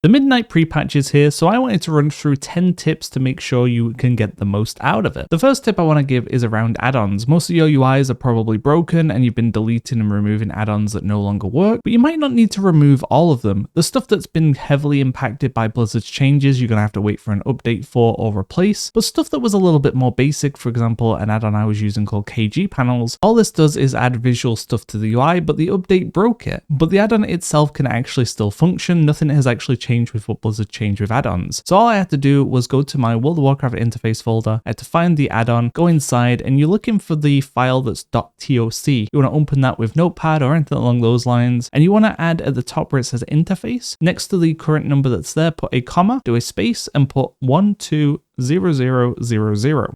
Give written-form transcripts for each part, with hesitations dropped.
The midnight pre-patch is here, so I wanted to run through 10 tips to make sure you can get the most out of it. The first tip I want to give is around add-ons. Most of your UIs are probably broken and you've been deleting and removing add-ons that no longer work, but you might not need to remove all of them. The stuff that's been heavily impacted by Blizzard's changes, you're going to have to wait for an update for or replace, but stuff that was a little bit more basic, for example, an add-on I was using called KG panels, all this does is add visual stuff to the UI, but the update broke it. But the add-on itself can actually still function. Nothing has actually changed with what Blizzard changed with add-ons. So all I had to do was go to my World of Warcraft interface folder, I had to find the add-on, go inside, and you're looking for the file that's .toc. You want to open that with Notepad or anything along those lines, and you want to add at the top where it says interface, next to the current number that's there, put a comma, do a space, and put 120000.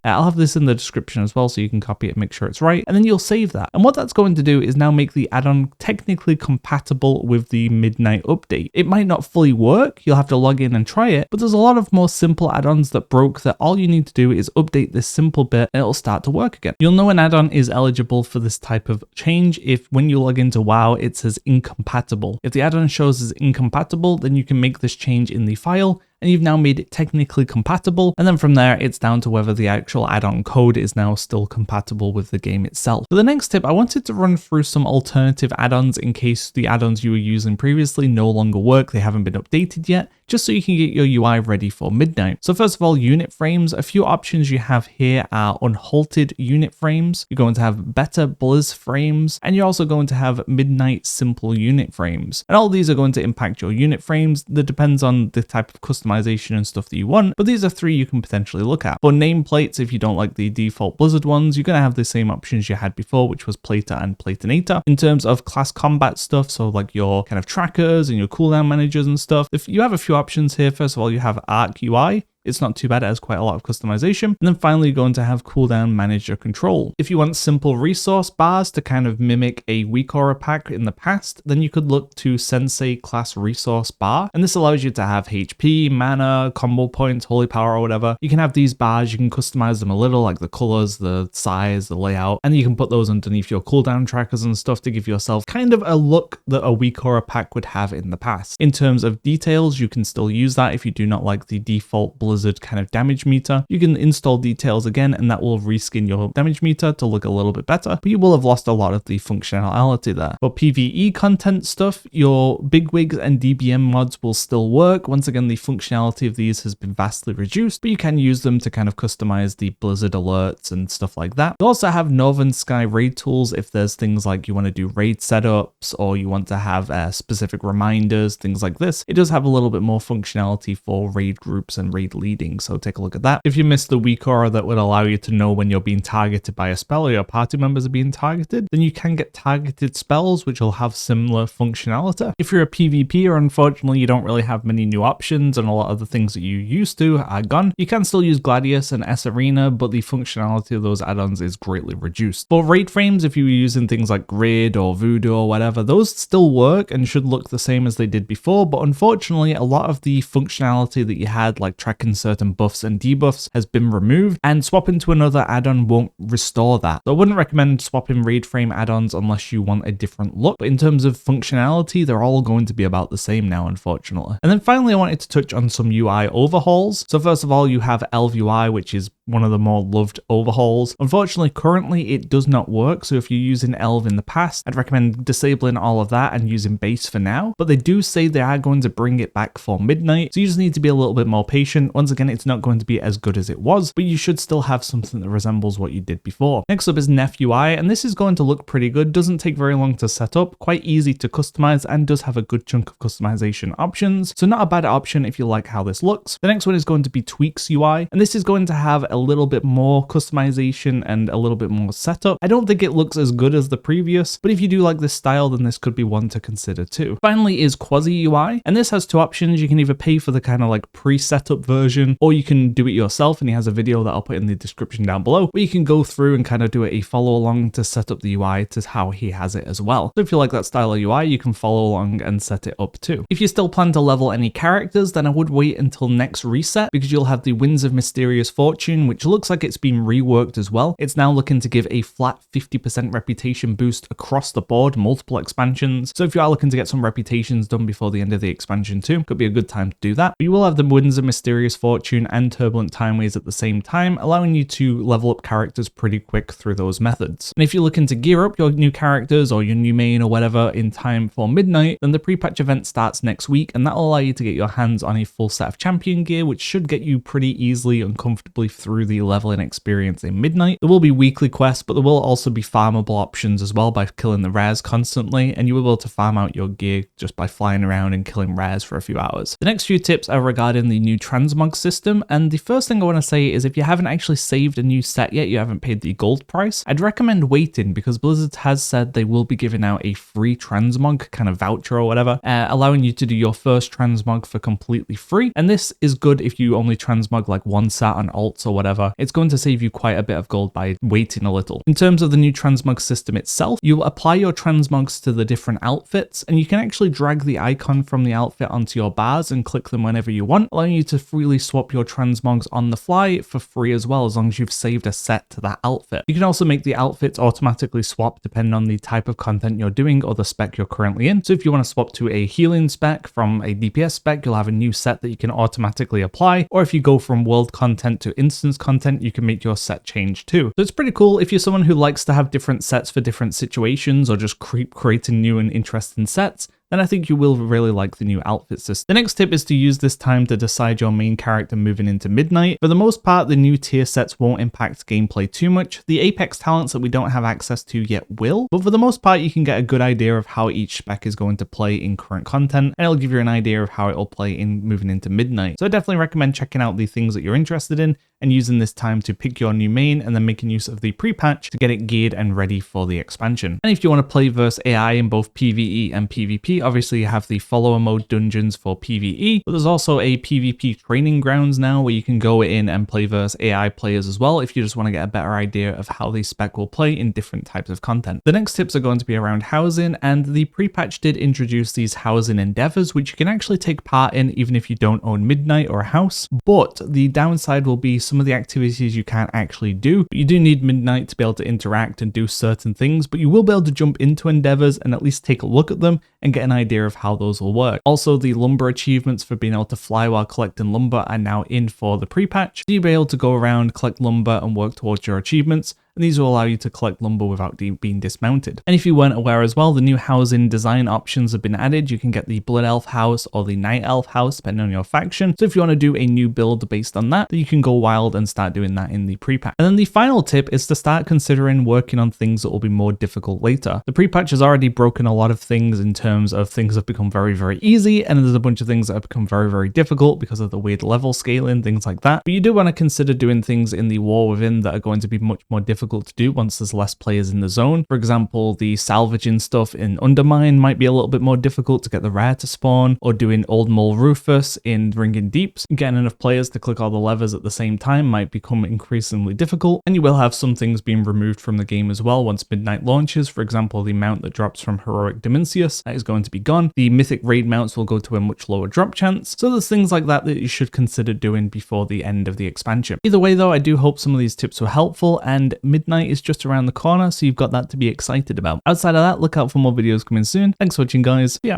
I'll have this in the description as well so you can copy it and make sure it's right, and then you'll save that. And what that's going to do is now make the add-on technically compatible with the midnight update. It might not fully work, you'll have to log in and try it, but there's a lot of more simple add-ons that broke that all you need to do is update this simple bit and it'll start to work again. You'll know an add-on is eligible for this type of change if when you log into WoW it says incompatible. If the add-on shows as incompatible, then you can make this change in the file and you've now made it technically compatible, and then from there it's down to whether the actual add-on code is now still compatible with the game itself. For the next tip, I wanted to run through some alternative add-ons in case the add-ons you were using previously no longer work, they haven't been updated yet, just so you can get your UI ready for midnight. So first of all, unit frames. A few options you have here are unhalted unit frames, you're going to have better blizz frames, and you're also going to have midnight simple unit frames. And all these are going to impact your unit frames. That depends on the type of customization and stuff that you want, but these are three you can potentially look at. For nameplates, if you don't like the default Blizzard ones, you're going to have the same options you had before, which was Plater and Platinator. In terms of class combat stuff, so like your kind of trackers and your cooldown managers and stuff, if you have a few options here. First of all, you have ArcUI. It's not too bad, it has quite a lot of customization. And then finally, you're going to have cooldown manager control. If you want simple resource bars to kind of mimic a weak aura pack in the past, then you could look to Sensei class resource bar. And this allows you to have HP, mana, combo points, holy power, or whatever. You can have these bars, you can customize them a little, like the colors, the size, the layout, and you can put those underneath your cooldown trackers and stuff to give yourself kind of a look that a weak aura pack would have in the past. In terms of details, you can still use that if you do not like the default Blizzard kind of damage meter. You can install details again and that will reskin your damage meter to look a little bit better, but you will have lost a lot of the functionality there. For PvE content stuff, your Bigwigs and DBM mods will still work. Once again, the functionality of these has been vastly reduced, but you can use them to kind of customize the Blizzard alerts and stuff like that. You also have Northern Sky raid tools if there's things like you want to do raid setups or you want to have specific reminders, things like this. It does have a little bit more functionality for raid groups and raid leading, so take a look at that. If you missed the weak aura that would allow you to know when you're being targeted by a spell or your party members are being targeted, then you can get targeted spells which will have similar functionality. If you're a PvPer, unfortunately you don't really have many new options and a lot of the things that you used to are gone. You can still use Gladius and sArena, but the functionality of those add-ons is greatly reduced. For raid frames, if you were using things like Grid or Voodoo or whatever, those still work and should look the same as they did before, but unfortunately a lot of the functionality that you had, like tracking certain buffs and debuffs, has been removed, and swapping to another add-on won't restore that. So I wouldn't recommend swapping raid frame add-ons unless you want a different look, but in terms of functionality, they're all going to be about the same now, unfortunately. And then finally, I wanted to touch on some UI overhauls. So first of all, you have ElvUI, which is one of the more loved overhauls. Unfortunately, currently it does not work, so if you're using Elv in the past, I'd recommend disabling all of that and using base for now, but they do say they are going to bring it back for midnight, so you just need to be a little bit more patient. Once again, it's not going to be as good as it was, but you should still have something that resembles what you did before. Next up is NefUI, and this is going to look pretty good, doesn't take very long to set up, quite easy to customize, and does have a good chunk of customization options, so not a bad option if you like how this looks. The next one is going to be Tweaks UI, and this is going to have a little bit more customization and a little bit more setup. I don't think it looks as good as the previous, but if you do like this style, then this could be one to consider too. Finally is Quasi UI, and this has two options. You can either pay for the kind of like pre-setup version, or you can do it yourself, and he has a video that I'll put in the description down below, where you can go through and kind of do a follow along to set up the UI to how he has it as well. So if you like that style of UI, you can follow along and set it up too. If you still plan to level any characters, then I would wait until next reset, because you'll have the Winds of Mysterious Fortune, expansion, which looks like it's been reworked as well. It's now looking to give a flat 50% reputation boost across the board, multiple expansions. So if you are looking to get some reputations done before the end of the expansion too, could be a good time to do that. But you will have the Winds of Mysterious Fortune and Turbulent Timeways at the same time, allowing you to level up characters pretty quick through those methods. And if you're looking to gear up your new characters or your new main or whatever in time for midnight, then the pre-patch event starts next week, and that will allow you to get your hands on a full set of champion gear, which should get you pretty easily and comfortably through the leveling experience in midnight. There will be weekly quests, but there will also be farmable options as well by killing the rares constantly, and you will be able to farm out your gear just by flying around and killing rares for a few hours. The next few tips are regarding the new Transmog system, and the first thing I want to say is if you haven't actually saved a new set yet, you haven't paid the gold price, I'd recommend waiting, because Blizzard has said they will be giving out a free Transmog kind of voucher or whatever, allowing you to do your first Transmog for completely free. And this is good if you only Transmog like one set on alts or whatever. It's going to save you quite a bit of gold by waiting a little. In terms of the new Transmog system itself, you apply your Transmogs to the different outfits, and you can actually drag the icon from the outfit onto your bars and click them whenever you want, allowing you to freely swap your Transmogs on the fly for free as well, as long as you've saved a set to that outfit. You can also make the outfits automatically swap depending on the type of content you're doing or the spec you're currently in. So if you want to swap to a healing spec from a DPS spec, you'll have a new set that you can automatically apply, or if you go from world content to instance content, you can make your set change too. So it's pretty cool if you're someone who likes to have different sets for different situations or just keep creating new and interesting sets. Then I think you will really like the new outfit system. The next tip is to use this time to decide your main character moving into midnight. For the most part, the new tier sets won't impact gameplay too much. The Apex talents that we don't have access to yet will, but for the most part, you can get a good idea of how each spec is going to play in current content, and it'll give you an idea of how it will play in moving into midnight. So I definitely recommend checking out the things that you're interested in and using this time to pick your new main and then making use of the pre-patch to get it geared and ready for the expansion. And if you want to play versus AI in both PvE and PvP, obviously you have the follower mode dungeons for PvE, but there's also a PvP training grounds now where you can go in and play versus AI players as well if you just want to get a better idea of how the spec will play in different types of content. The next tips are going to be around housing, and the pre-patch did introduce these housing endeavors which you can actually take part in even if you don't own Midnight or a house, but the downside will be some of the activities you can't actually do. You do need Midnight to be able to interact and do certain things, but you will be able to jump into endeavors and at least take a look at them and get an idea of how those will work. Also, the lumber achievements for being able to fly while collecting lumber are now in for the pre-patch. So you'll be able to go around, collect lumber and work towards your achievements, and these will allow you to collect lumber without being dismounted. And if you weren't aware as well, the new housing design options have been added. You can get the Blood Elf house or the Night Elf house depending on your faction. So if you want to do a new build based on that, then you can go wild and start doing that in the pre-patch. And then the final tip is to start considering working on things that will be more difficult later. The pre-patch has already broken a lot of things in terms of things that have become very, very easy, and there's a bunch of things that have become very, very difficult because of the weird level scaling, things like that. But you do want to consider doing things in the War Within that are going to be much more difficult to do once there's less players in the zone. For example, the salvaging stuff in Undermine might be a little bit more difficult to get the rare to spawn, or doing Old Mole Rufus in Ringing Deeps. Getting enough players to click all the levers at the same time might become increasingly difficult, and you will have some things being removed from the game as well once Midnight launches. For example, the mount that drops from Heroic Dimensius, that is going to be gone. The Mythic Raid mounts will go to a much lower drop chance. So there's things like that that you should consider doing before the end of the expansion. Either way though, I do hope some of these tips were helpful, and Midnight is just around the corner, so you've got that to be excited about. Outside of that, look out for more videos coming soon. Thanks for watching, guys. Yeah.